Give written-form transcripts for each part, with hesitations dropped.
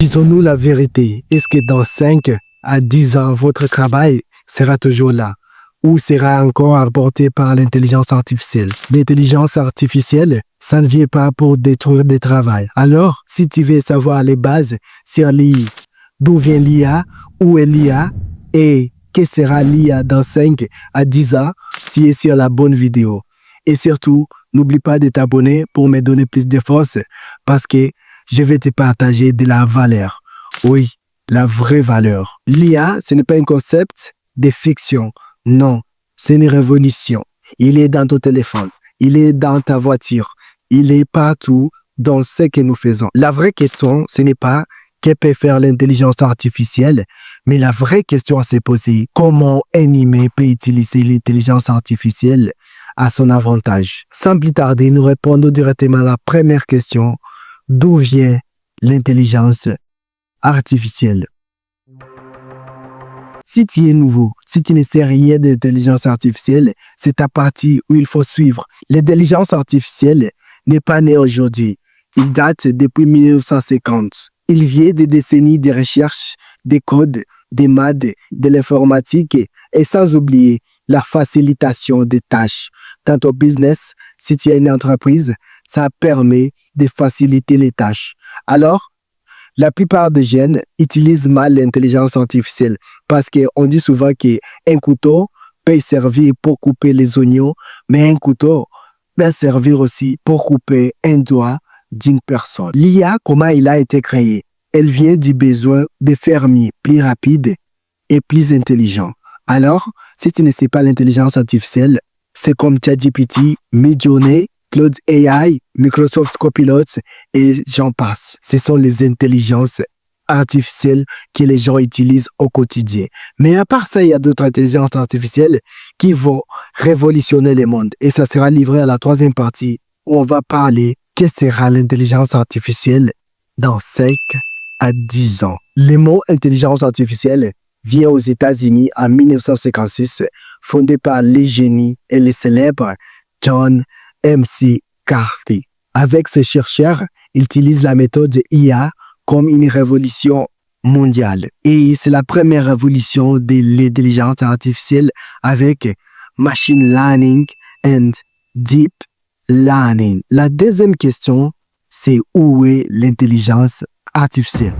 Disons-nous la vérité. Est-ce que dans 5 à 10 ans, votre travail sera toujours là ou sera encore apporté par l'intelligence artificielle? L'intelligence artificielle, ça ne vient pas pour détruire des travails. Alors, si tu veux savoir les bases sur l'IA, d'où vient l'IA, où est l'IA et que sera l'IA dans 5 à 10 ans, tu es sur la bonne vidéo. Et surtout, n'oublie pas de t'abonner pour me donner plus de force parce que je vais te partager de la valeur. Oui, la vraie valeur. L'IA, ce n'est pas un concept de fiction. Non, c'est une révolution. Il est dans ton téléphone. Il est dans ta voiture. Il est partout dans ce que nous faisons. La vraie question, ce n'est pas que peut faire l'intelligence artificielle, mais la vraie question à se poser, comment un humain peut utiliser l'intelligence artificielle à son avantage? Sans plus tarder, nous répondons directement à la première question. D'où vient l'intelligence artificielle? Si tu es nouveau, si tu ne sais rien de l'intelligence artificielle, c'est ta partie où il faut suivre. L'intelligence artificielle n'est pas née aujourd'hui. Il date depuis 1950. Il vient des décennies de recherche, des codes, des maths, de l'informatique et sans oublier la facilitation des tâches. Dans ton business, si tu as une entreprise, ça permet de faciliter les tâches. Alors, la plupart des jeunes utilisent mal l'intelligence artificielle parce qu'on dit souvent qu'un couteau peut servir pour couper les oignons, mais un couteau peut servir aussi pour couper un doigt d'une personne. L'IA, comment il a été créé? Elle vient du besoin de fermiers plus rapides et plus intelligents. Alors, si tu ne sais pas l'intelligence artificielle, c'est comme ChatGPT, Midjourney, Claude AI, Microsoft Copilot et j'en passe. Ce sont les intelligences artificielles que les gens utilisent au quotidien. Mais à part ça, il y a d'autres intelligences artificielles qui vont révolutionner le monde. Et ça sera livré à la troisième partie où on va parler que sera l'intelligence artificielle dans 5 à 10 ans. Le mot intelligence artificielle vient aux États-Unis en 1956, fondé par les génies et les célèbres John McCarthy. Avec ces chercheurs, ils utilisent la méthode IA comme une révolution mondiale. Et c'est la première révolution de l'intelligence artificielle avec machine learning and deep learning. La deuxième question, c'est où est l'intelligence artificielle?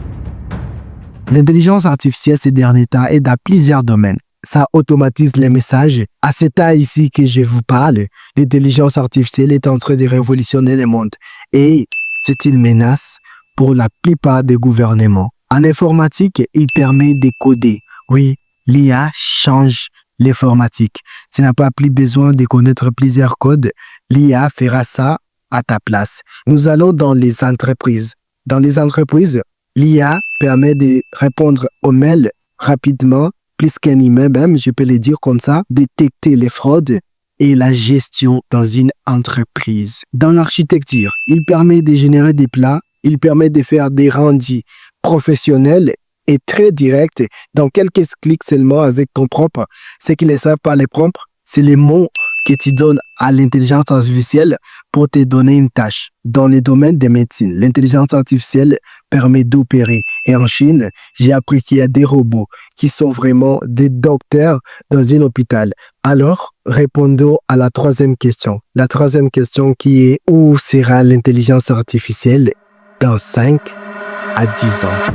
L'intelligence artificielle ces derniers temps est dans plusieurs domaines. Ça automatise les messages. À cet état ici que je vous parle, l'intelligence artificielle est en train de révolutionner le monde. Et c'est une menace pour la plupart des gouvernements. En informatique, il permet de coder. Oui, l'IA change l'informatique. Tu n'as pas plus besoin de connaître plusieurs codes. L'IA fera ça à ta place. Nous allons dans les entreprises. Dans les entreprises, l'IA permet de répondre aux mails rapidement, plus qu'un email même, je peux le dire comme ça, détecter les fraudes et la gestion dans une entreprise. Dans l'architecture, il permet de générer des plans, il permet de faire des rendus professionnels et très directs dans quelques clics seulement avec ton propre. Ce qui ne savent pas les prompts, c'est les mots que tu donnes à l'intelligence artificielle pour te donner une tâche. Dans le domaine de médecine, l'intelligence artificielle permet d'opérer. Et en Chine, j'ai appris qu'il y a des robots qui sont vraiment des docteurs dans un hôpital. Alors, répondons à la troisième question. La troisième question qui est où sera l'intelligence artificielle dans 5 à 10 ans?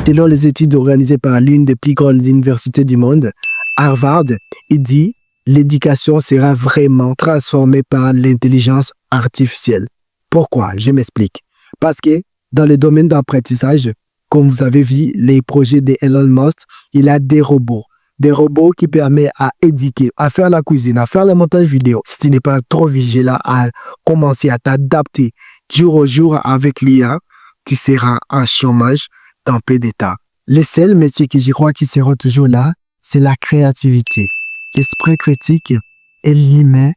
Selon les études organisées par l'une des plus grandes universités du monde, Harvard, il dit l'éducation sera vraiment transformée par l'intelligence artificielle. Pourquoi? Je m'explique. Parce que dans le domaine d'apprentissage, comme vous avez vu, les projets de Elon Musk, il a des robots. Des robots qui permettent à éduquer, à faire la cuisine, à faire le montage vidéo. Si tu n'es pas trop vigilant à commencer à t'adapter jour au jour avec l'IA, tu seras en chômage dans peu d'état. Le seul métier que je crois qui sera toujours là, c'est la créativité. L'esprit critique et l'humain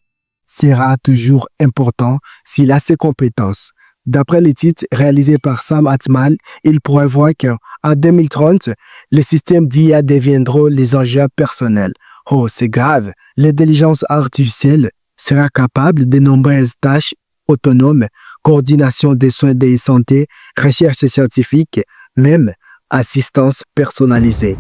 sera toujours important s'il a ses compétences. D'après les titres réalisés par Sam Altman, il prévoit qu'en 2030, les systèmes d'IA deviendront les engins personnels. Oh, c'est grave. L'intelligence artificielle sera capable de nombreuses tâches autonome, coordination des soins de santé, recherche scientifique, même assistance personnalisée.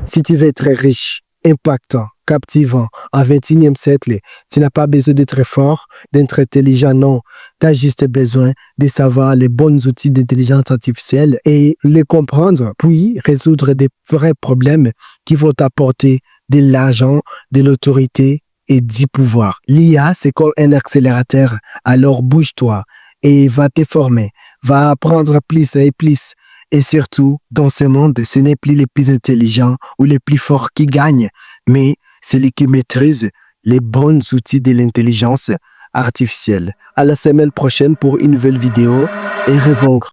Si tu veux être riche, impactant, captivant, au XXIe siècle, tu n'as pas besoin d'être fort, d'être intelligent, non. Tu as juste besoin de savoir les bons outils d'intelligence artificielle et les comprendre, puis résoudre des vrais problèmes qui vont t'apporter de l'argent, de l'autorité et du pouvoir. L'IA, c'est comme un accélérateur, alors bouge-toi et va te former, va apprendre plus et plus. Et surtout, dans ce monde, ce n'est plus les plus intelligents ou les plus forts qui gagnent, mais celui qui maîtrise les bons outils de l'intelligence artificielle. À la semaine prochaine pour une nouvelle vidéo et revendre.